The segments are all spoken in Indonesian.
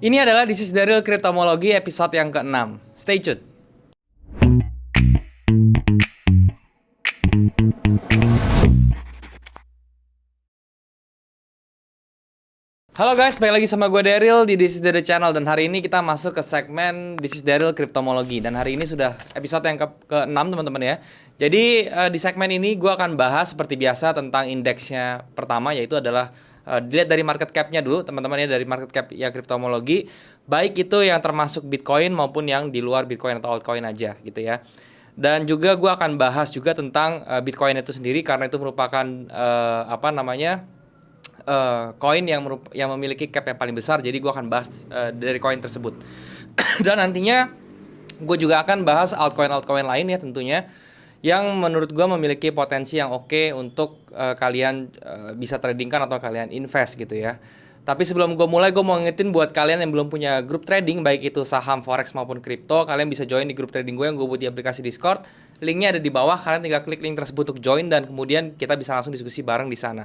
Ini adalah This is Daryl Cryptomology episode yang ke-6. Stay tune. Halo guys, balik lagi sama gue Daryl di This is Daryl Channel. Dan hari ini kita masuk ke segmen This is Daryl Cryptomology. Dan hari ini sudah episode yang ke-6 teman-teman ya. Jadi di segmen ini gue akan bahas seperti biasa tentang indeksnya pertama, yaitu adalah dilihat dari market cap-nya dulu teman-teman ya, dari market cap ya Cryptomology. Baik itu yang termasuk Bitcoin maupun yang di luar Bitcoin atau altcoin aja gitu ya. Dan juga gue akan bahas juga tentang Bitcoin itu sendiri, karena itu merupakan koin yang memiliki cap yang paling besar. Jadi gue akan bahas dari koin tersebut. Dan nantinya gue juga akan bahas altcoin lain ya tentunya, yang menurut gue memiliki potensi yang oke untuk kalian bisa tradingkan atau kalian invest gitu ya. Tapi sebelum gue mulai, gue mau ngingetin buat kalian yang belum punya grup trading, baik itu saham, forex maupun kripto, kalian bisa join di grup trading gue yang gue buat di aplikasi Discord. Linknya ada di bawah, kalian tinggal klik link tersebut untuk join, dan kemudian kita bisa langsung diskusi bareng di sana.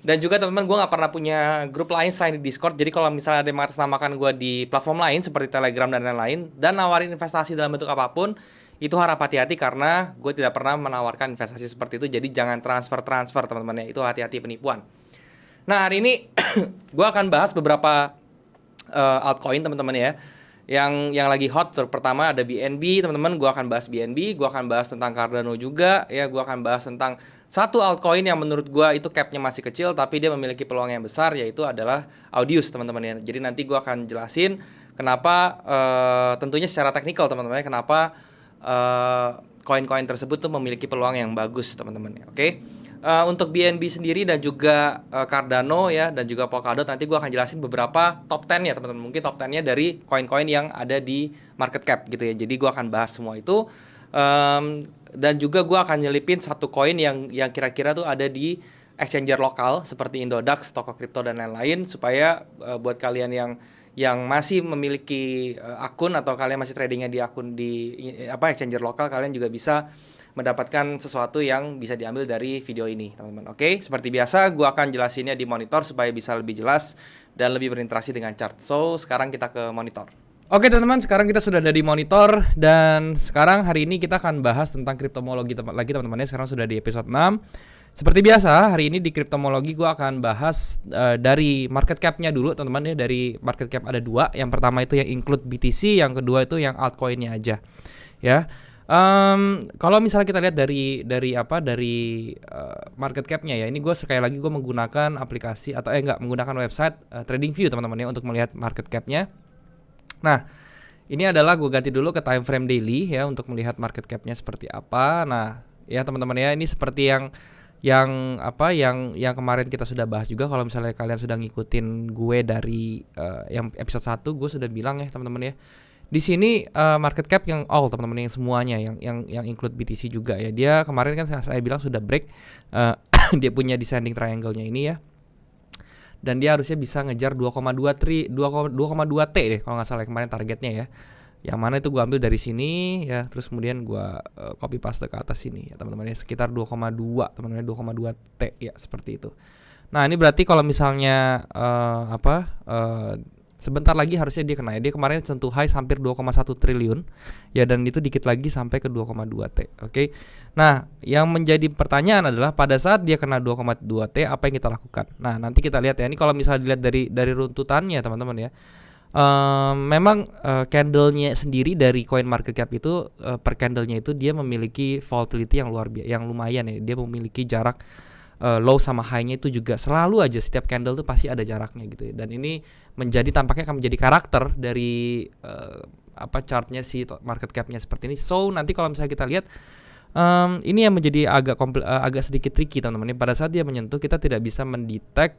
Dan juga teman-teman, gue gak pernah punya grup lain selain di Discord. Jadi kalau misalnya ada yang mengatasnamakan gue di platform lain seperti Telegram dan lain-lain, dan nawarin investasi dalam bentuk apapun, itu harap hati-hati, karena gue tidak pernah menawarkan investasi seperti itu. Jadi jangan transfer teman-teman ya, itu hati-hati penipuan. Nah hari ini gue akan bahas beberapa altcoin teman-teman ya, yang lagi hot. Pertama ada BNB teman-teman, gue akan bahas BNB, gue akan bahas tentang Cardano juga ya, gue akan bahas tentang satu altcoin yang menurut gue itu capnya masih kecil tapi dia memiliki peluang yang besar, yaitu adalah Audius teman-teman ya. Jadi nanti gue akan jelasin kenapa, tentunya secara teknikal teman-teman ya, kenapa koin-koin tersebut tuh memiliki peluang yang bagus teman-teman ya. Oke. Untuk BNB sendiri dan juga Cardano ya, dan juga Polkadot, nanti gue akan jelasin beberapa top 10 ya teman-teman. Mungkin top 10-nya dari koin-koin yang ada di market cap gitu ya. Jadi gue akan bahas semua itu. Dan juga gue akan nyelipin satu koin yang kira-kira tuh ada di exchanger lokal seperti Indodax, Toko Kripto dan lain-lain, supaya buat kalian yang masih memiliki akun atau kalian masih tradingnya di akun di exchanger lokal, kalian juga bisa mendapatkan sesuatu yang bisa diambil dari video ini teman-teman. Oke, seperti biasa gue akan jelasinnya di monitor supaya bisa lebih jelas dan lebih berinteraksi dengan chart. So sekarang kita ke monitor. Oke teman-teman, sekarang kita sudah ada di monitor, dan sekarang hari ini kita akan bahas tentang kriptomologi lagi teman-teman ya. Sekarang sudah di episode 6. Seperti biasa, hari ini di kriptomologi gue akan bahas dari market cap-nya dulu teman-teman ya. Dari market cap ada dua. Yang pertama itu yang include BTC, yang kedua itu yang altcoin-nya aja ya. Kalau misalnya kita lihat dari market cap-nya ya, ini gue sekali lagi gue menggunakan aplikasi atau menggunakan website TradingView teman-teman ya untuk melihat market cap-nya. Nah, ini adalah gue ganti dulu ke time frame daily ya untuk melihat market cap-nya seperti apa. Nah, ya teman-teman ya, ini seperti yang kemarin kita sudah bahas juga. Kalau misalnya kalian sudah ngikutin gue dari yang episode 1, gue sudah bilang ya teman-teman ya. Di sini market cap yang all teman-teman, yang semuanya yang include BTC juga ya. Dia kemarin kan saya bilang sudah break dia punya descending triangle-nya ini ya. Dan dia harusnya bisa ngejar 2,2 T deh kalau nggak salah kemarin targetnya ya. Yang mana itu gue ambil dari sini ya, terus kemudian gue copy paste ke atas sini ya teman-teman ya, sekitar 2,2 teman-teman, 2,2 T ya, seperti itu. Nah, ini berarti kalau misalnya sebentar lagi harusnya dia kena ya. Dia kemarin sentuh high hampir 2,1 triliun ya, dan itu dikit lagi sampai ke 2,2 T. Oke. Nah, yang menjadi pertanyaan adalah pada saat dia kena 2,2 T apa yang kita lakukan? Nah, nanti kita lihat ya. Ini kalau misalnya dilihat dari runtutannya teman-teman ya. Memang candlenya sendiri dari coin market cap itu per candlenya itu dia memiliki volatility yang lumayan ya. Dia memiliki jarak low sama high-nya itu juga selalu aja, setiap candle tuh pasti ada jaraknya gitu ya. Dan ini tampaknya akan menjadi karakter dari chartnya si market cap-nya seperti ini. So nanti kalau misalnya kita lihat ini yang menjadi agak sedikit tricky teman-teman. Pada saat dia menyentuh, kita tidak bisa mendetek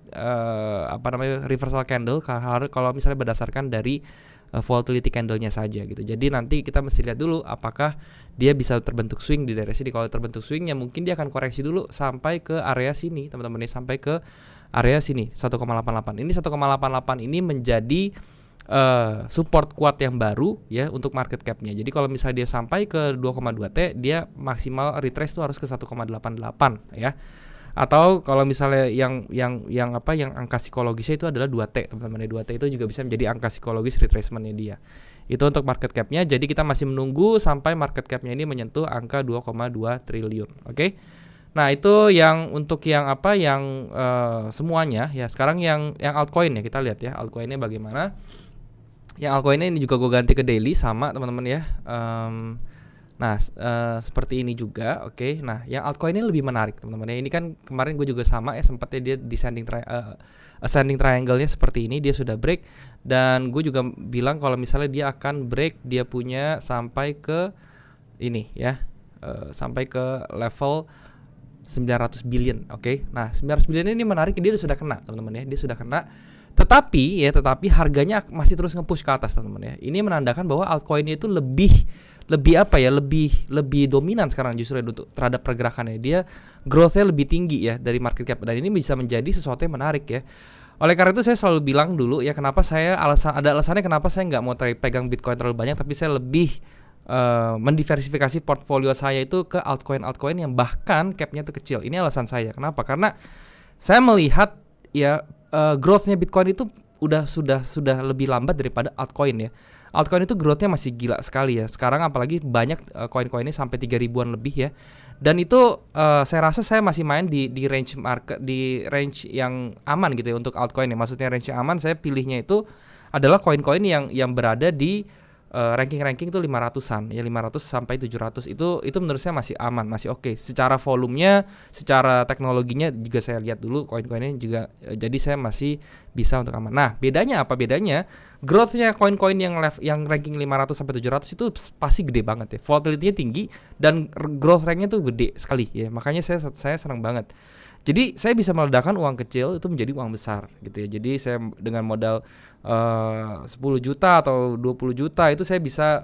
reversal candle kalau misalnya berdasarkan dari volatility candle-nya saja gitu. Jadi nanti kita mesti lihat dulu apakah dia bisa terbentuk swing di daerah sini. Kalau terbentuk swingnya, mungkin dia akan koreksi dulu sampai ke area sini teman-teman, sampai ke area sini 1,88. Ini 1,88 ini menjadi support kuat yang baru ya untuk market cap-nya. Jadi kalau misalnya dia sampai ke 2,2 T, dia maksimal retrace itu harus ke 1,88 ya. Atau kalau misalnya yang apa yang angka psikologisnya itu adalah 2T teman-teman. 2T itu juga bisa menjadi angka psikologis retracementnya dia. Itu untuk market cap-nya. Jadi kita masih menunggu sampai market cap-nya ini menyentuh angka 2,2 triliun. Oke. Nah, itu yang untuk yang apa yang semuanya ya. Sekarang yang altcoin ya, kita lihat ya altcoinnya bagaimana. Yang altcoinnya ini juga gue ganti ke daily sama teman-teman ya. Seperti ini juga, oke. Nah, yang altcoin ini lebih menarik teman-teman. Ini kan kemarin gue juga sama ya, sempatnya dia descending ascending triangle-nya seperti ini, dia sudah break. Dan gue juga bilang kalau misalnya dia akan break, dia punya sampai ke ini ya, sampai ke level 900 billion, oke. Nah, 900 billion ini menarik, dia sudah kena teman-teman ya, dia sudah kena. Tetapi harganya masih terus nge-push ke atas teman-teman ya. Ini menandakan bahwa altcoin itu lebih dominan sekarang justru untuk terhadap pergerakannya. Dia growth-nya lebih tinggi ya dari market cap, dan ini bisa menjadi sesuatu yang menarik ya. Oleh karena itu saya selalu bilang dulu ya, kenapa alasannya kenapa saya nggak mau pegang Bitcoin terlalu banyak, tapi saya lebih mendiversifikasi portfolio saya itu ke altcoin yang bahkan cap-nya itu kecil. Ini alasan saya. Kenapa? Karena saya melihat ya growth-nya Bitcoin itu sudah lebih lambat daripada altcoin ya. Altcoin itu growth-nya masih gila sekali ya. Sekarang apalagi banyak koin-koinnya sampai 3 ribuan lebih ya. Dan itu saya rasa saya masih main di range market, di range yang aman gitu ya untuk altcoin ya. Maksudnya range yang aman, saya pilihnya itu adalah koin-koin yang berada di ranking itu 500-an ya, 500 sampai 700. Itu menurut saya masih aman, masih oke. Secara volumenya, secara teknologinya juga saya lihat dulu koin-koinnya juga, jadi saya masih bisa untuk aman. Nah, bedanya apa? Bedanya growth-nya koin-koin yang ranking 500 sampai 700 itu pasti gede banget ya. Volatility-nya tinggi dan growth rank-nya tuh gede sekali ya. Makanya saya senang banget. Jadi saya bisa meledakkan uang kecil itu menjadi uang besar gitu ya. Jadi saya dengan modal 10 juta atau 20 juta itu saya bisa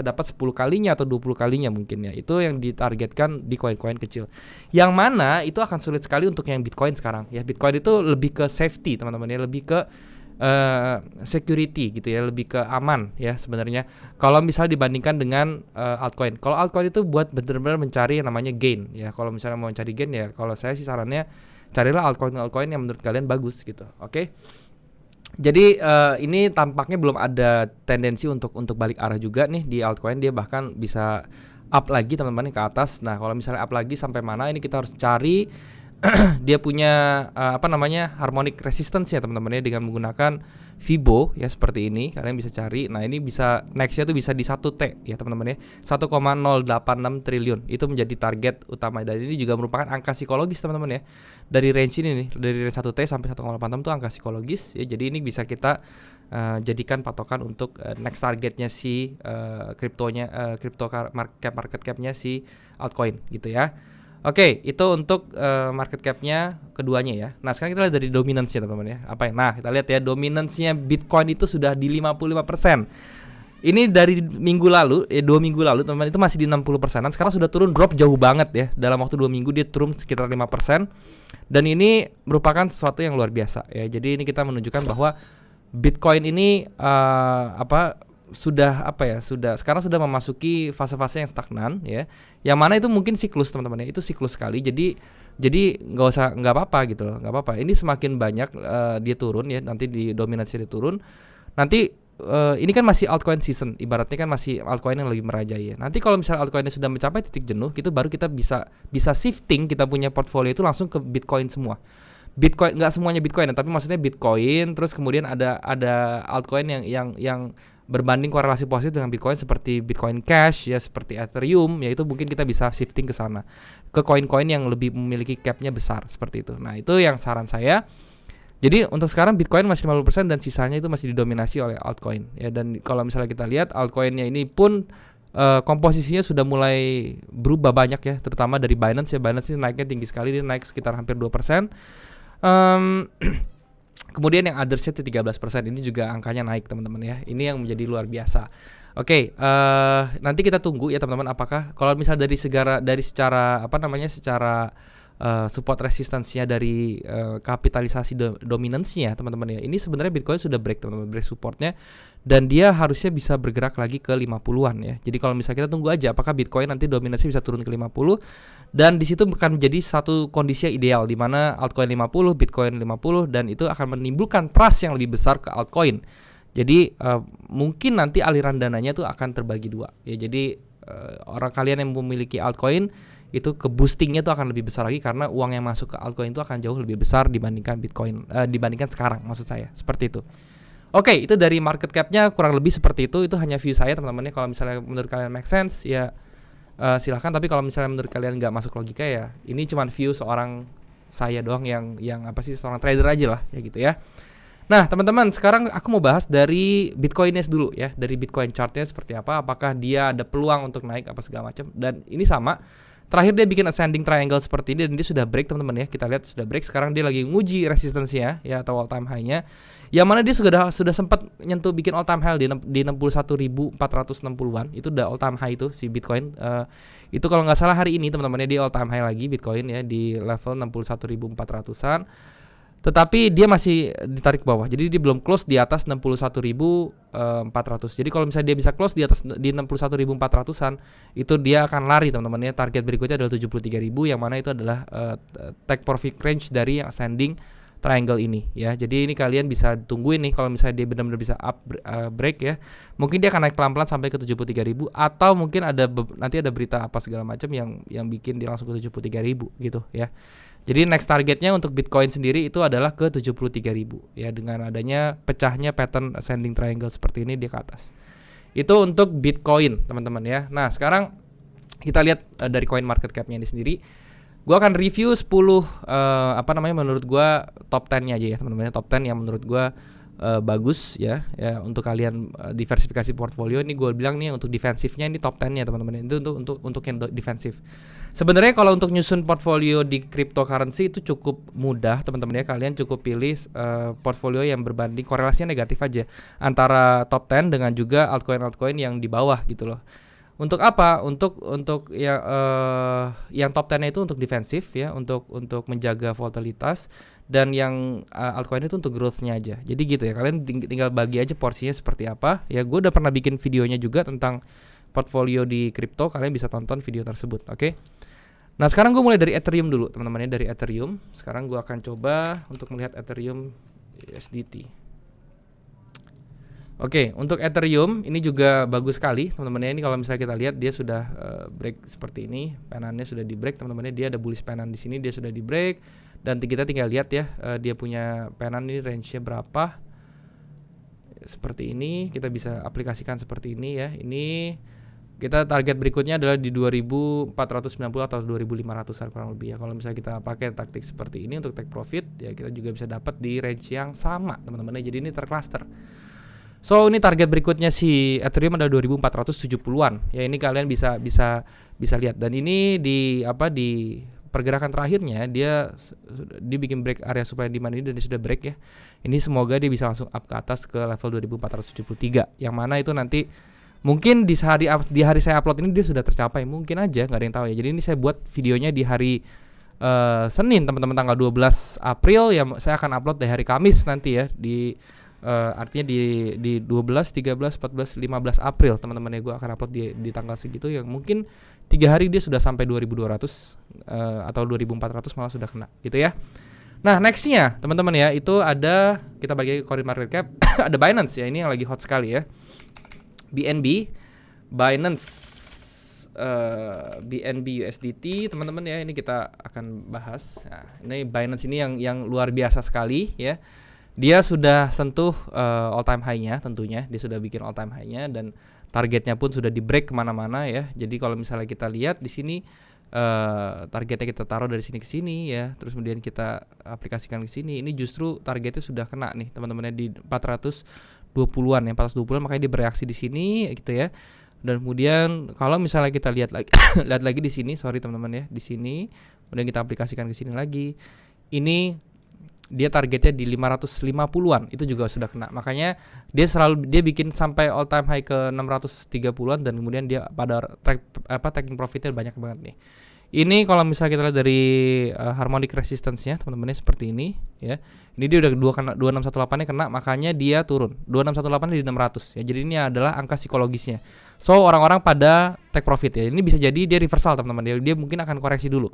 dapat 10 kalinya atau 20 kalinya mungkin ya. Itu yang ditargetkan di koin-koin kecil. Yang mana itu akan sulit sekali untuk yang Bitcoin sekarang ya. Bitcoin itu lebih ke safety teman-teman ya, lebih ke security gitu ya, lebih ke aman ya sebenarnya. Kalau misalnya dibandingkan dengan altcoin. Kalau altcoin itu buat benar-benar mencari yang namanya gain ya. Kalau misalnya mau mencari gain ya, kalau saya sih sarannya carilah altcoin yang menurut kalian bagus gitu. Oke. Jadi ini tampaknya belum ada tendensi untuk balik arah juga nih di altcoin. Dia bahkan bisa up lagi teman-teman ke atas. Nah, kalau misalnya up lagi sampai mana, ini kita harus cari dia punya harmonic resistance ya teman-teman ya, dengan menggunakan Fibo ya seperti ini. Kalian bisa cari. Nah, ini bisa next-nya tuh bisa di 1T ya teman-teman ya. 1,086 triliun. Itu menjadi target utama, dan ini juga merupakan angka psikologis teman-teman ya. Dari range ini nih, dari range 1T sampai 1,86 itu angka psikologis ya. Jadi ini bisa kita jadikan patokan untuk next targetnya si crypto market capnya si altcoin gitu ya. Oke, itu untuk market cap-nya keduanya ya. Nah, sekarang kita lihat dari dominance-nya teman-teman ya. Nah, kita lihat ya, dominance-nya Bitcoin itu sudah di 55%. Ini dari minggu lalu, 2 minggu lalu teman-teman itu masih di 60%. Sekarang sudah turun, drop jauh banget ya. Dalam waktu 2 minggu dia turun sekitar 5%. Dan ini merupakan sesuatu yang luar biasa ya. Jadi ini kita menunjukkan bahwa Bitcoin ini sekarang sudah memasuki fase-fase yang stagnan ya, yang mana itu mungkin siklus teman-teman ya, itu siklus sekali. Jadi nggak apa-apa gitu loh, nggak apa-apa. Ini semakin banyak dia turun ya, nanti di dominasi dia turun. Nanti ini kan masih altcoin season, ibaratnya kan masih altcoin yang lagi merajai ya. Nanti kalau misalnya altcoinnya sudah mencapai titik jenuh, gitu baru kita bisa shifting kita punya portfolio itu langsung ke Bitcoin semua. Bitcoin nggak semuanya Bitcoin, tapi maksudnya Bitcoin, terus kemudian ada altcoin yang berbanding korelasi positif dengan Bitcoin seperti Bitcoin Cash ya, seperti Ethereum ya, itu mungkin kita bisa shifting ke sana, ke koin-koin yang lebih memiliki cap-nya besar seperti itu. Nah, itu yang saran saya. Jadi untuk sekarang Bitcoin masih 50% dan sisanya itu masih didominasi oleh altcoin ya. Dan kalau misalnya kita lihat altcoinnya ini pun komposisinya sudah mulai berubah banyak ya, terutama dari Binance ya. Binance ini naiknya tinggi sekali, dia naik sekitar hampir 2%. Kemudian yang others-nya itu 13%. Ini juga angkanya naik teman-teman ya. Ini yang menjadi luar biasa. Oke, nanti kita tunggu ya teman-teman, apakah kalau misalnya secara support resistance-nya dari kapitalisasi dominance-nya teman-teman ya. Ini sebenarnya Bitcoin sudah break teman-teman, break supportnya, dan dia harusnya bisa bergerak lagi ke 50-an ya. Jadi kalau misalnya kita tunggu aja apakah Bitcoin nanti dominasi bisa turun ke 50, dan di situ akan menjadi satu kondisi yang ideal di mana altcoin 50, Bitcoin 50, dan itu akan menimbulkan trust yang lebih besar ke altcoin. Jadi mungkin nanti aliran dananya tuh akan terbagi dua ya. Jadi orang kalian yang memiliki altcoin itu ke boostingnya tuh akan lebih besar lagi karena uang yang masuk ke altcoin itu akan jauh lebih besar dibandingkan Bitcoin, dibandingkan sekarang maksud saya, seperti itu. Oke, itu dari market cap-nya kurang lebih seperti itu. Itu hanya view saya teman-teman ya. Kalau misalnya menurut kalian make sense ya silahkan, tapi kalau misalnya menurut kalian nggak masuk logika ya ini cuman view seorang saya doang yang seorang trader aja lah ya gitu ya. Nah teman-teman, sekarang aku mau bahas dari Bitcoiners dulu ya, dari Bitcoin chartnya seperti apa, apakah dia ada peluang untuk naik apa segala macam. Dan ini sama, terakhir dia bikin ascending triangle seperti ini dan dia sudah break teman-teman ya. Kita lihat sudah break, sekarang dia lagi nguji resistensinya ya atau all time high-nya, yang mana dia sudah sempat nyentuh bikin all time high di 61.460-an. Itu udah all time high itu si Bitcoin. Itu kalau nggak salah hari ini teman-teman ya, dia all time high lagi Bitcoin ya di level 61.400-an. Tetapi dia masih ditarik ke bawah. Jadi dia belum close di atas 61.400. Jadi kalau misalnya dia bisa close di atas di 61.400-an, itu dia akan lari teman-teman ya. Target berikutnya adalah 73.000, yang mana itu adalah take profit range dari yang ascending triangle ini ya. Jadi ini kalian bisa tungguin nih kalau misalnya dia benar-benar bisa break ya. Mungkin dia akan naik pelan-pelan sampai ke 73.000, atau mungkin nanti ada berita apa segala macam yang bikin dia langsung ke 73.000 gitu ya. Jadi next targetnya untuk Bitcoin sendiri itu adalah ke 73.000 ya, dengan adanya pecahnya pattern ascending triangle seperti ini dia ke atas. Itu untuk Bitcoin teman-teman ya. Nah sekarang kita lihat dari coin market cap-nya ini sendiri. Gua akan review 10 menurut gua top 10-nya aja ya teman-teman. Top 10 yang menurut gua bagus ya untuk kalian diversifikasi portfolio. Ini gue bilang nih untuk defensifnya ini top 10-nya teman-teman. Itu untuk yang defensif. Sebenarnya kalau untuk nyusun portfolio di cryptocurrency itu cukup mudah teman-teman ya. Kalian cukup pilih portfolio yang berbanding korelasinya negatif aja antara top 10 dengan juga altcoin yang di bawah gitu loh. Untuk apa? Untuk yang top 10-nya itu untuk defensif ya, untuk menjaga volatilitas, dan yang altcoin itu untuk growth-nya aja. Jadi gitu ya. Kalian tinggal bagi aja porsinya seperti apa. Ya gue udah pernah bikin videonya juga tentang portfolio di kripto, kalian bisa tonton video tersebut, oke? Nah sekarang gue mulai dari Ethereum dulu teman-teman ya, dari Ethereum. Sekarang gue akan coba untuk melihat Ethereum USDT. Oke, untuk Ethereum ini juga bagus sekali teman-teman ya. Ini kalau misalnya kita lihat dia sudah break seperti ini, penannya sudah di break teman-teman ya. Dia ada bullish penan di sini, dia sudah di break, dan kita tinggal lihat ya dia punya penan ini range-nya berapa. Seperti ini, kita bisa aplikasikan seperti ini ya. Ini kita target berikutnya adalah di 2490 atau 2500-an kurang lebih ya. Kalau misalnya kita pakai taktik seperti ini untuk take profit ya, kita juga bisa dapat di range yang sama teman-teman. Jadi ini tercluster. So ini target berikutnya si Ethereum adalah 2470-an. Ya ini kalian bisa lihat, dan ini di pergerakan terakhirnya dia bikin break area supply demand ini dan dia sudah break ya. Ini semoga dia bisa langsung up ke atas ke level 2473, yang mana itu nanti mungkin di hari saya upload ini dia sudah tercapai, mungkin aja, nggak ada yang tahu ya. Jadi ini saya buat videonya di hari Senin teman-teman, tanggal 12 April ya. Saya akan upload di hari Kamis nanti ya, artinya di 12, 13, 14, 15 April teman-teman ya. Gue akan upload di tanggal segitu, yang mungkin 3 hari dia sudah sampai 2200 atau 2400 malah sudah kena gitu ya. Nah nextnya teman-teman ya, itu ada, kita bagi coin market cap ada Binance ya, ini yang lagi hot sekali ya. BNB USDT teman-teman ya, ini kita akan bahas. Nah, ini Binance ini yang luar biasa sekali ya. Dia sudah sentuh all time high-nya tentunya. Dia sudah bikin all time high-nya, dan targetnya pun sudah di break kemana-mana ya. Jadi kalau misalnya kita lihat di sini targetnya kita taruh dari sini ke sini ya, terus kemudian kita aplikasikan ke sini. Ini justru targetnya sudah kena nih teman-teman ya, di 420-an ya, 420-an, makanya dia bereaksi di sini gitu ya. Dan kemudian kalau misalnya kita lihat lagi di sini, sorry teman-teman ya, di sini, kemudian kita aplikasikan ke sini lagi. Ini dia targetnya di 550-an, itu juga sudah kena. Makanya dia bikin sampai all time high ke 630-an, dan kemudian dia pada taking profitnya banyak banget nih. Ini kalau misalnya kita lihat dari harmonic resistance-nya teman-teman ya, seperti ini ya. Ini dia udah 2618-nya kena, makanya dia turun. 2618 di 600 ya. Jadi ini adalah angka psikologisnya. So orang-orang pada take profit ya. Ini bisa jadi dia reversal teman-teman. Dia mungkin akan koreksi dulu.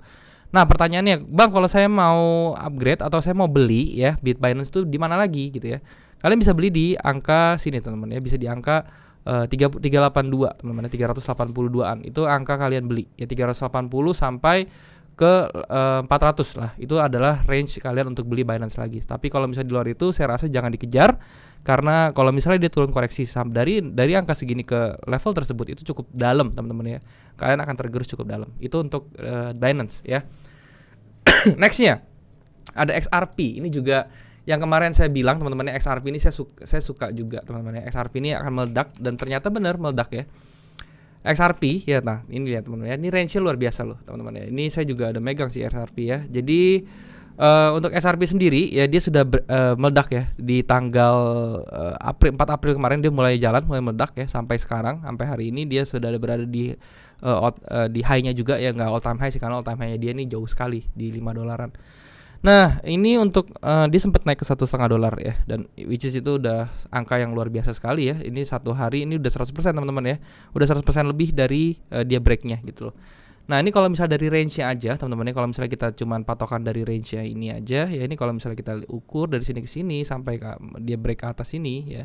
Nah, pertanyaannya, Bang, kalau saya mau upgrade atau saya mau beli ya, Binance tuh di mana lagi gitu ya. Kalian bisa beli di angka sini teman-teman ya, bisa di angka 382 teman-teman, 382-an. Itu angka kalian beli ya, 380 sampai ke 400 lah. Itu adalah range kalian untuk beli Binance lagi. Tapi kalau misalnya di luar itu saya rasa jangan dikejar, karena kalau misalnya dia turun koreksi dari angka segini ke level tersebut itu cukup dalam teman-teman ya. Kalian akan tergerus cukup dalam. Itu untuk Binance ya. Nextnya ada XRP. Ini juga yang kemarin saya bilang teman-teman, XRP ini saya suka juga teman-teman. XRP ini akan meledak dan ternyata benar meledak ya. XRP ya, nah ini lihat teman-teman ya, ini range-nya luar biasa loh teman-teman ya. Ini saya juga ada megang sih XRP ya. Jadi untuk XRP sendiri ya, dia sudah meledak ya di tanggal 4 April kemarin dia mulai meledak ya, sampai sekarang, sampai hari ini dia sudah berada di high-nya juga ya, nggak all time high sih, karena all time high-nya dia ini jauh sekali di $5. Nah ini untuk dia sempat naik ke $1,5 ya, dan which is itu udah angka yang luar biasa sekali ya. Ini satu hari ini udah 100% teman-teman ya, udah 100% lebih dari dia breaknya gitu loh. Nah ini kalau misalnya dari range-nya aja teman-teman ya, kalau misalnya kita cuman patokan dari range-nya ini aja ya, ini kalau misalnya kita ukur dari sini ke sini sampai dia break ke atas ini ya,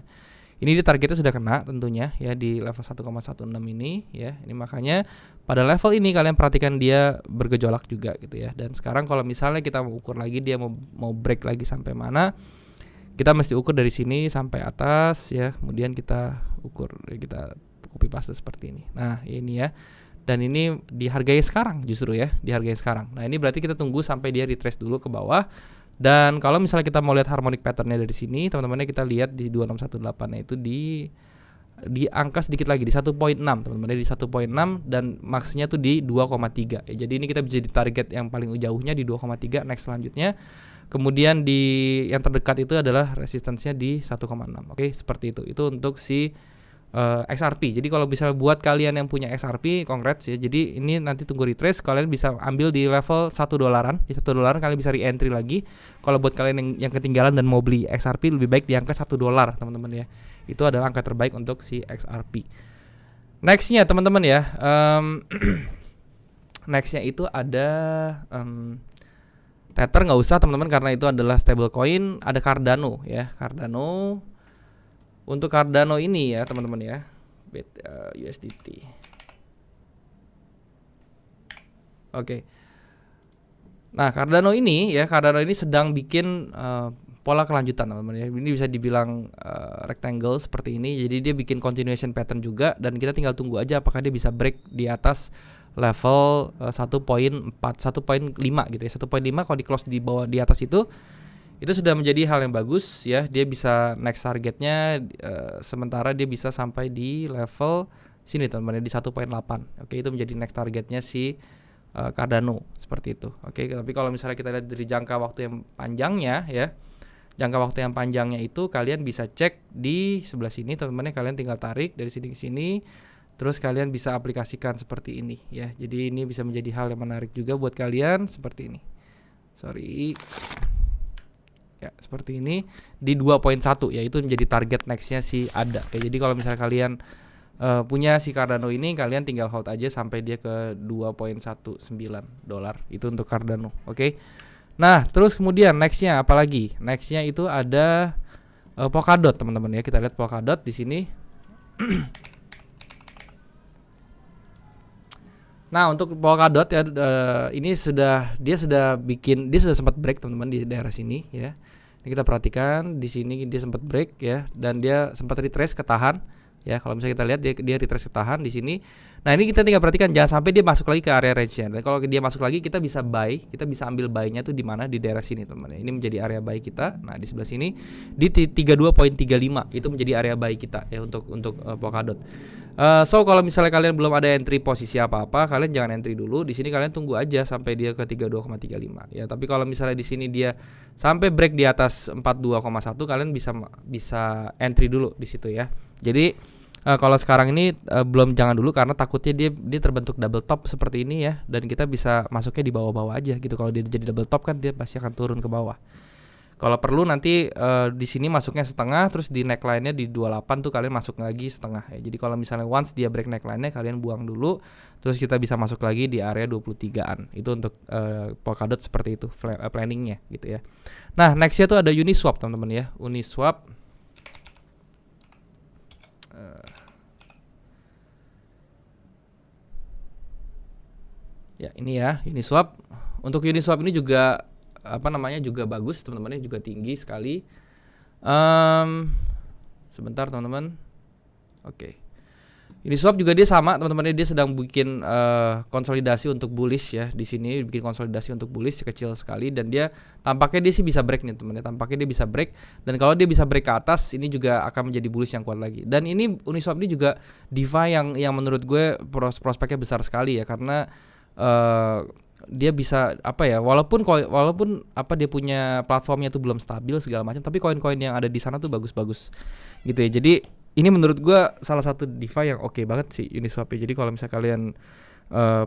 ini di targetnya sudah kena tentunya ya di level 1,16 ini ya. Ini makanya pada level ini kalian perhatikan dia bergejolak juga gitu ya. Dan sekarang kalau misalnya kita mau ukur lagi dia mau break lagi sampai mana, kita mesti ukur dari sini sampai atas ya. Kemudian kita ukur ya, kita copy paste seperti ini. Nah ini ya. Dan ini dihargai sekarang justru ya, dihargai sekarang. Nah ini berarti kita tunggu sampai dia retrace dulu ke bawah. Dan kalau misalnya kita mau lihat harmonic patternnya dari sini, teman-temannya kita lihat di 2618-nya itu di angka sedikit lagi di 1.6 teman-teman, di 1.6 dan maksnya tuh di 2,3 ya. Jadi ini kita bisa di target yang paling jauhnya di 2,3 next selanjutnya. Kemudian di yang terdekat itu adalah resistance-nya di 1,6. Oke, seperti itu. Itu untuk si XRP. Jadi kalau bisa buat kalian yang punya XRP, congrats ya. Jadi ini nanti tunggu retrace, kalian bisa ambil di level $1. Di $1 kalian bisa re-entry lagi. Kalau buat kalian yang ketinggalan dan mau beli XRP, lebih baik di angka $1 teman-teman ya. Itu adalah angka terbaik untuk si XRP. Nextnya teman-teman ya, nextnya itu ada Tether, nggak usah teman-teman karena itu adalah stablecoin. Ada Cardano ya, Cardano. Untuk Cardano ini ya teman-teman ya, USDT. Oke. Nah Cardano ini sedang bikin pola kelanjutan teman-teman ya. Ini bisa dibilang rectangle seperti ini. Jadi dia bikin continuation pattern juga, dan kita tinggal tunggu aja apakah dia bisa break di atas level 1.4, 1.5 gitu ya. 1.5 kalau di close di bawah di atas itu sudah menjadi hal yang bagus ya. Dia bisa next targetnya sementara dia bisa sampai di level sini teman-teman di 1.8. Oke, itu menjadi next targetnya si Cardano seperti itu. Oke, tapi kalau misalnya kita lihat dari jangka waktu yang panjangnya ya, jangka waktu yang panjangnya itu kalian bisa cek di sebelah sini teman-teman. Kalian tinggal tarik dari sini ke sini, terus kalian bisa aplikasikan seperti ini ya. Jadi ini bisa menjadi hal yang menarik juga buat kalian seperti ini. Ya, seperti ini di 2.1 ya, itu menjadi target nextnya si ADA ya. Jadi kalau misalnya kalian punya si Cardano ini, kalian tinggal hold aja sampai dia ke $2.19 itu untuk Cardano. Oke. Nah terus kemudian nextnya apalagi? Nextnya itu ada Polkadot teman-teman ya. Kita lihat Polkadot di sini. Nah untuk Polkadot ya, ini dia sudah sempat break teman-teman di daerah sini ya. Ini kita perhatikan di sini dia sempat break ya, dan dia sempat retrace ketahan ya. Kalau misalnya kita lihat dia retrace ketahan di sini. Nah ini kita tinggal perhatikan jangan sampai dia masuk lagi ke area range-nya. Dan kalau dia masuk lagi kita bisa ambil buy-nya tuh di mana, di daerah sini teman-teman. Ini menjadi area buy kita. Nah di sebelah sini di 32.35 itu menjadi area buy kita ya untuk Polkadot. So kalau misalnya kalian belum ada entry posisi apa-apa, kalian jangan entry dulu. Di sini kalian tunggu aja sampai dia ke 32,35 ya. Tapi kalau misalnya di sini dia sampai break di atas 42,1, kalian bisa entry dulu di situ ya. Jadi Kalau sekarang ini belum, jangan dulu karena takutnya dia terbentuk double top seperti ini ya, dan kita bisa masuknya di bawah-bawah aja gitu. Kalau dia jadi double top kan dia pasti akan turun ke bawah. Kalau perlu nanti di sini masuknya setengah, terus di neckline-nya di 28 tuh kalian masuk lagi setengah ya. Jadi kalau misalnya once dia break neckline-nya kalian buang dulu, terus kita bisa masuk lagi di area 23-an. Itu untuk Polkadot seperti itu planningnya gitu ya. Nah, nextnya tuh ada Uniswap teman-teman ya. Uniswap ya ini ya Uniswap. Untuk Uniswap ini juga juga bagus teman-teman, juga tinggi sekali. Sebentar teman-teman. Oke. Uniswap juga dia sama teman-teman, dia sedang bikin konsolidasi untuk bullish ya. Di sini bikin konsolidasi untuk bullish kecil sekali, dan dia tampaknya dia sih bisa break nih teman-teman. Tampaknya dia bisa break, dan kalau dia bisa break ke atas ini juga akan menjadi bullish yang kuat lagi. Dan ini Uniswap ini juga DeFi yang menurut gue prospeknya besar sekali ya, karena dia bisa walaupun dia punya platformnya itu belum stabil segala macam, tapi koin-koin yang ada di sana tuh bagus-bagus gitu ya. Jadi ini menurut gue salah satu DeFi yang oke banget sih Uniswap ya. Jadi kalau misalnya kalian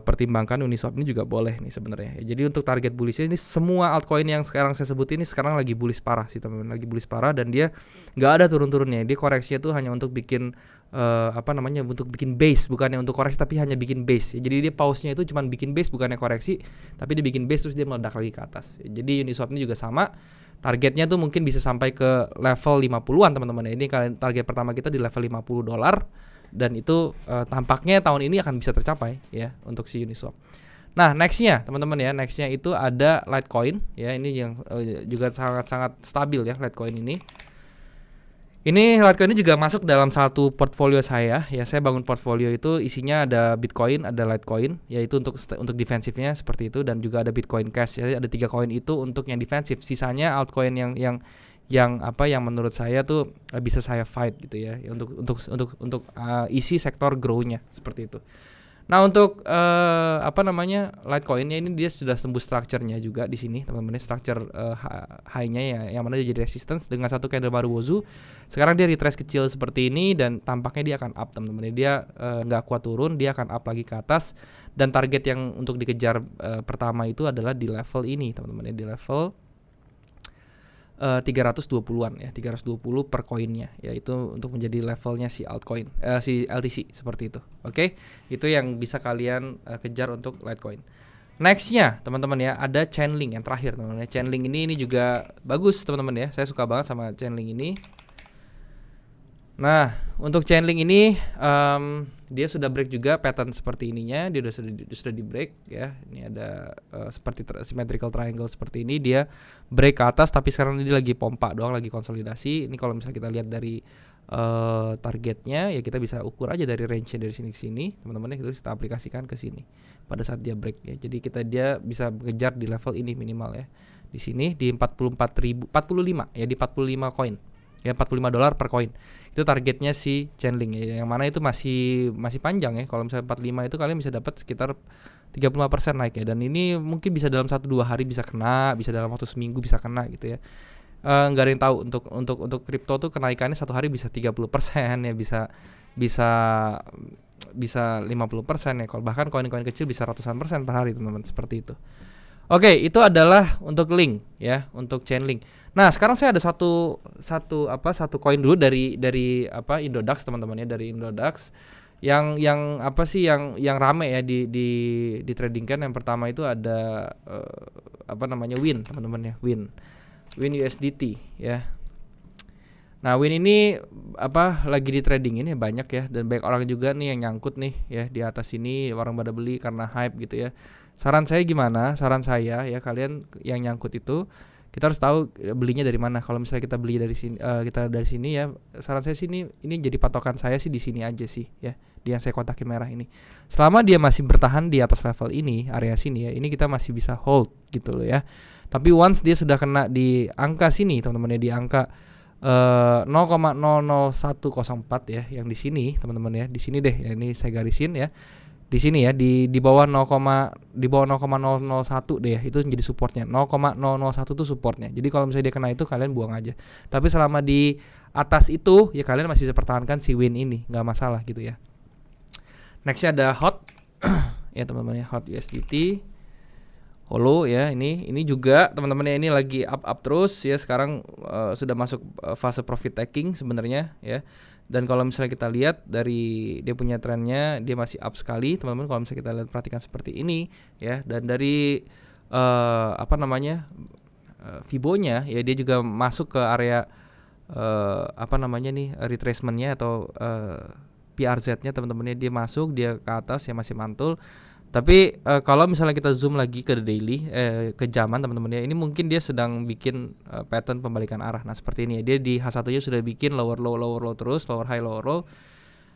pertimbangkan Uniswap ini juga boleh nih sebenarnya ya. Jadi untuk target bullish ini semua altcoin yang sekarang saya sebut ini sekarang lagi bullish parah sih teman-teman, lagi bullish parah, dan dia nggak ada turun-turunnya. Dia koreksinya tuh hanya untuk bikin untuk bikin base, bukannya untuk koreksi tapi hanya bikin base ya. Jadi dia pause-nya itu cuma bikin base bukannya koreksi, tapi dia bikin base terus dia meledak lagi ke atas ya. Jadi Uniswap ini juga sama, targetnya tuh mungkin bisa sampai ke level 50-an teman-teman ya. Ini kalian target pertama kita di level $50, dan itu tampaknya tahun ini akan bisa tercapai ya untuk si Uniswap. Nah, nextnya teman-teman ya, nextnya itu ada Litecoin ya. Ini yang juga sangat-sangat stabil ya Litecoin ini. Ini Litecoin ini juga masuk dalam satu portfolio saya ya. Saya bangun portfolio itu isinya ada Bitcoin, ada Litecoin, yaitu untuk defensifnya seperti itu, dan juga ada Bitcoin Cash ya. Ada 3 koin itu untuk yang defensif. Sisanya altcoin yang menurut saya tuh bisa saya fight gitu ya, untuk isi sektor grow-nya seperti itu. Nah, untuk Litecoin-nya ini dia sudah tembus structure-nya juga di sini teman-teman. Structure high-nya ya, yang mana dia jadi resistance dengan satu candle baru Wozu. Sekarang dia retrace kecil seperti ini, dan tampaknya dia akan up teman-teman. Dia nggak kuat turun, dia akan up lagi ke atas, dan target yang untuk dikejar pertama itu adalah di level ini teman-teman ya, di level 320-an ya, 320 per koinnya, yaitu untuk menjadi levelnya si altcoin, si LTC seperti itu. Oke, itu yang bisa kalian kejar untuk Litecoin. Nextnya teman-teman ya, ada Chainlink yang terakhir teman-teman ya. Chainlink ini juga bagus teman-teman ya, saya suka banget sama Chainlink ini. Nah, untuk Chainlink ini dia sudah break juga pattern seperti ininya, dia sudah di break ya. Ini ada seperti symmetrical triangle seperti ini, dia break ke atas, tapi sekarang dia lagi pompa doang, lagi konsolidasi. Ini kalau misalnya kita lihat dari targetnya ya, kita bisa ukur aja dari range-nya dari sini ke sini teman-teman ya, itu kita aplikasikan ke sini pada saat dia break ya. Jadi dia bisa mengejar di level ini minimal ya. Di sini di 45 ya, di 45 koin. Ya, $45 per koin. Itu targetnya si Chainlink ya, yang mana itu masih panjang ya. Kalau misalnya 45 itu kalian bisa dapat sekitar 35% naik ya. Dan ini mungkin bisa dalam 1-2 hari bisa kena, bisa dalam waktu seminggu bisa kena gitu ya. Nggak ada yang tahu untuk kripto tuh kenaikannya satu hari bisa 30% ya, bisa 50% ya. Kalau bahkan koin-koin kecil bisa ratusan persen per hari teman-teman, seperti itu. Oke, itu adalah untuk link ya, untuk Chainlink. Nah, sekarang saya ada satu koin dulu dari Indodax teman-teman ya, dari Indodax yang rame ya di trading kan. Yang pertama itu ada WIN teman-teman ya, WIN USDT ya. Nah, WIN ini lagi di trading ini banyak ya, dan banyak orang juga nih yang nyangkut nih ya di atas ini, orang pada beli karena hype gitu ya. Saran saya gimana? Saran saya ya, kalian yang nyangkut itu kita harus tahu belinya dari mana. Kalau misalnya kita beli dari sini, ya, saran saya sini ini jadi patokan saya sih di sini aja sih ya, di yang saya kotakin merah ini. Selama dia masih bertahan di atas level ini, area sini ya, ini kita masih bisa hold gitu loh ya. Tapi once dia sudah kena di angka sini teman-teman ya, di angka 0,00104 ya, yang di sini teman-teman ya, di sini deh ya, ini saya garisin ya. Di sini ya di bawah 0, di bawah 0,001 deh ya, itu jadi supportnya. 0,001 tuh supportnya. Jadi kalau misalnya dia kena itu kalian buang aja. Tapi selama di atas itu ya kalian masih bisa pertahankan si win ini, nggak masalah gitu ya. Nextnya ada hot ya teman-teman ya, hot USDT Holo ya, ini juga teman-teman ya, ini lagi up terus ya. Sekarang sudah masuk fase profit taking sebenarnya ya. Dan kalau misalnya kita lihat dari dia punya trennya, dia masih up sekali teman-teman. Kalau misalnya kita lihat, perhatikan seperti ini ya. Dan dari Fibonya ya, dia juga masuk ke area retracementnya atau PRZ-nya teman-teman ya, dia masuk, dia ke atas ya, masih mantul. Tapi kalau misalnya kita zoom lagi ke daily, ke zaman teman-teman ya, ini mungkin dia sedang bikin pattern pembalikan arah. Nah seperti ini ya, dia di H1-nya sudah bikin lower low terus, lower high lower low.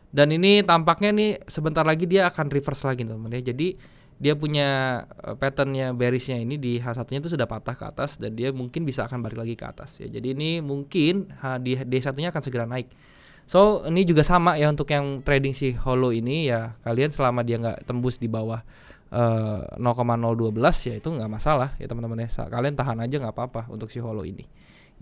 Dan ini tampaknya nih sebentar lagi dia akan reverse lagi teman-teman ya. Jadi dia punya patternnya bearishnya ini di H1-nya itu sudah patah ke atas, dan dia mungkin bisa akan balik lagi ke atas ya. Jadi ini mungkin di D1-nya akan segera naik. So ini juga sama ya untuk yang trading si Holo ini ya, kalian selama dia nggak tembus di bawah 0,012 ya itu nggak masalah ya teman-teman ya, kalian tahan aja nggak apa-apa untuk si Holo ini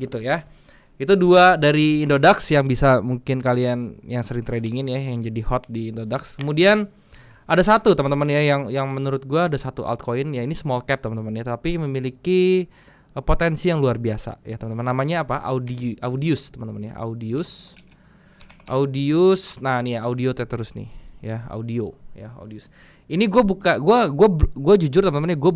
gitu ya. Itu dua dari Indodax yang bisa mungkin kalian yang sering tradingin ya, yang jadi hot di Indodax. Kemudian ada satu teman-teman ya yang menurut gua, ada satu altcoin ya, ini small cap teman-teman ya, tapi memiliki potensi yang luar biasa ya teman-teman. Namanya apa? Audius teman-teman ya, Audius. Nah nih ya, audio terus nih ya, Audius. Ini gue jujur teman-teman ya, gue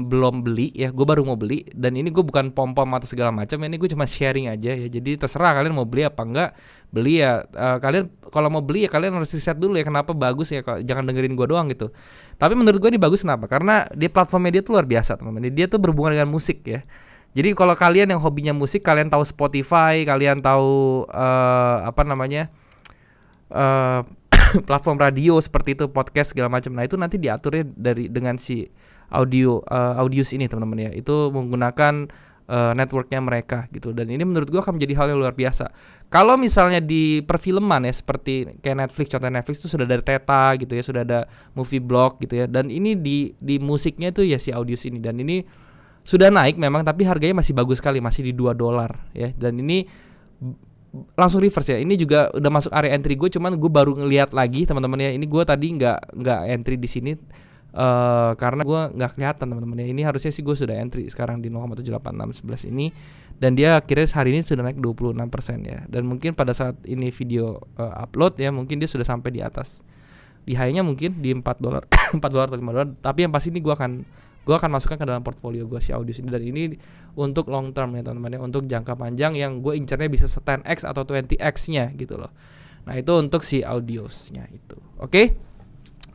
belum beli ya, gue baru mau beli. Dan ini gue bukan pom-pom atau segala macam, ini gue cuma sharing aja ya. Jadi terserah kalian mau beli apa enggak. Beli ya, kalian kalau mau beli ya kalian harus riset dulu ya kenapa bagus ya, jangan dengerin gue doang gitu. Tapi menurut gue ini bagus kenapa? Karena di platformnya dia tuh luar biasa teman-teman. Dia tuh berhubungan dengan musik ya. Jadi kalau kalian yang hobinya musik, kalian tahu Spotify, kalian tahu platform radio seperti itu, podcast segala macam. Nah itu nanti diaturnya dengan si Audius ini teman-teman ya. Itu menggunakan networknya mereka gitu. Dan ini menurut gua akan menjadi hal yang luar biasa. Kalau misalnya di perfilman ya, seperti kayak Netflix, contoh Netflix itu sudah ada Theta gitu ya, sudah ada movie blog gitu ya. Dan ini di musiknya itu ya si Audius ini. Dan ini sudah naik memang, tapi harganya masih bagus sekali, masih di $2 ya. Dan ini langsung reverse ya. Ini juga udah masuk area entry gue, cuman gue baru ngelihat lagi teman-teman ya. Ini gue tadi nggak entry di sini karena gue nggak kelihatan teman-teman ya. Ini harusnya sih gue sudah entry sekarang di 0,78611 ini, dan dia akhirnya hari ini sudah naik 26% ya. Dan mungkin pada saat ini video upload ya, mungkin dia sudah sampai di atas, di high-nya mungkin di $4 $4 atau $5. Tapi yang pasti ini gue akan masukkan ke dalam portfolio gue si Audius ini. Dan ini untuk long term ya teman-teman ya, untuk jangka panjang yang gue incernya bisa 10x atau 20x nya gitu loh. Nah itu untuk si Audiusnya itu. Oke?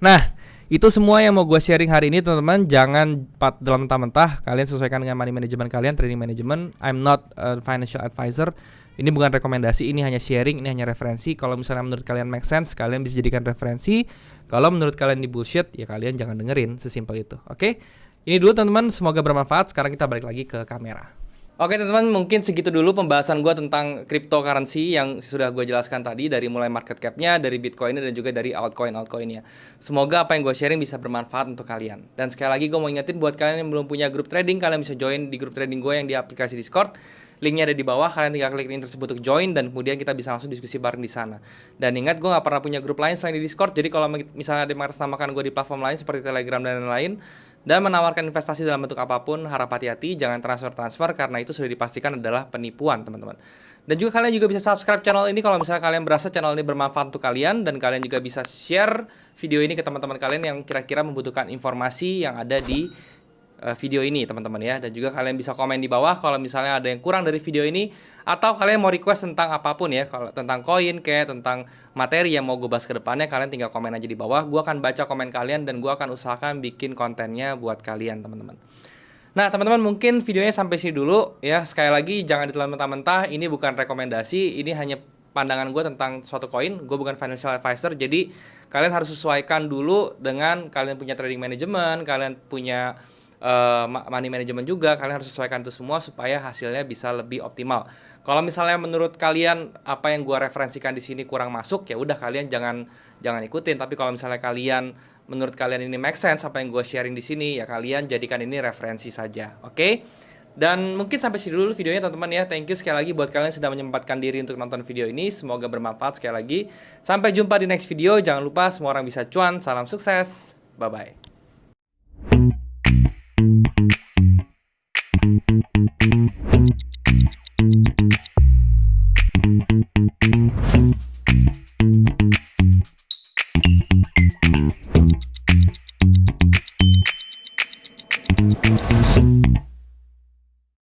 Nah itu semua yang mau gue sharing hari ini teman-teman. Jangan dalam mentah-mentah, kalian sesuaikan dengan money management kalian, trading management. I'm not a financial advisor. Ini bukan rekomendasi, ini hanya sharing, ini hanya referensi. Kalau misalnya menurut kalian make sense, kalian bisa jadikan referensi. Kalau menurut kalian di bullshit, ya kalian jangan dengerin, sesimpel itu. Oke? Ini dulu teman-teman, semoga bermanfaat. Sekarang kita balik lagi ke kamera. Oke teman-teman, mungkin segitu dulu pembahasan gue tentang cryptocurrency yang sudah gue jelaskan tadi, dari mulai market cap-nya, dari Bitcoin dan juga dari altcoin-altcoinnya. Semoga apa yang gue sharing bisa bermanfaat untuk kalian. Dan sekali lagi gue mau ingetin buat kalian yang belum punya grup trading, kalian bisa join di grup trading gue yang di aplikasi Discord. Linknya ada di bawah, kalian tinggal klik link tersebut untuk join, dan kemudian kita bisa langsung diskusi bareng di sana. Dan ingat, gue gak pernah punya grup lain selain di Discord. Jadi kalau misalnya ada yang mengatasnamakan gue di platform lain seperti Telegram dan lain-lain, dan menawarkan investasi dalam bentuk apapun, harap hati-hati, jangan transfer karena itu sudah dipastikan adalah penipuan teman-teman. Dan juga kalian juga bisa subscribe channel ini kalau misalnya kalian berasa channel ini bermanfaat untuk kalian, dan kalian juga bisa share video ini ke teman-teman kalian yang kira-kira membutuhkan informasi yang ada di video ini teman-teman ya. Dan juga kalian bisa komen di bawah kalau misalnya ada yang kurang dari video ini, atau kalian mau request tentang apapun ya, kalau tentang koin kayak tentang materi yang mau gue bahas ke depannya, kalian tinggal komen aja di bawah. Gue akan baca komen kalian dan gue akan usahakan bikin kontennya buat kalian teman-teman. Nah teman-teman, mungkin videonya sampai sini dulu ya. Sekali lagi jangan ditelan mentah-mentah, ini bukan rekomendasi, ini hanya pandangan gue tentang suatu koin. Gue bukan financial advisor, jadi kalian harus sesuaikan dulu dengan kalian punya trading management, kalian punya money management juga, kalian harus sesuaikan itu semua supaya hasilnya bisa lebih optimal. Kalau misalnya menurut kalian apa yang gua referensikan di sini kurang masuk, ya udah kalian jangan ikutin. Tapi kalau misalnya kalian menurut kalian ini make sense apa yang gua sharing di sini, ya kalian jadikan ini referensi saja. Oke? Dan mungkin sampai sini dulu videonya teman-teman ya. Thank you sekali lagi buat kalian yang sudah menyempatkan diri untuk nonton video ini. Semoga bermanfaat sekali lagi. Sampai jumpa di next video. Jangan lupa semua orang bisa cuan. Salam sukses. Bye-bye.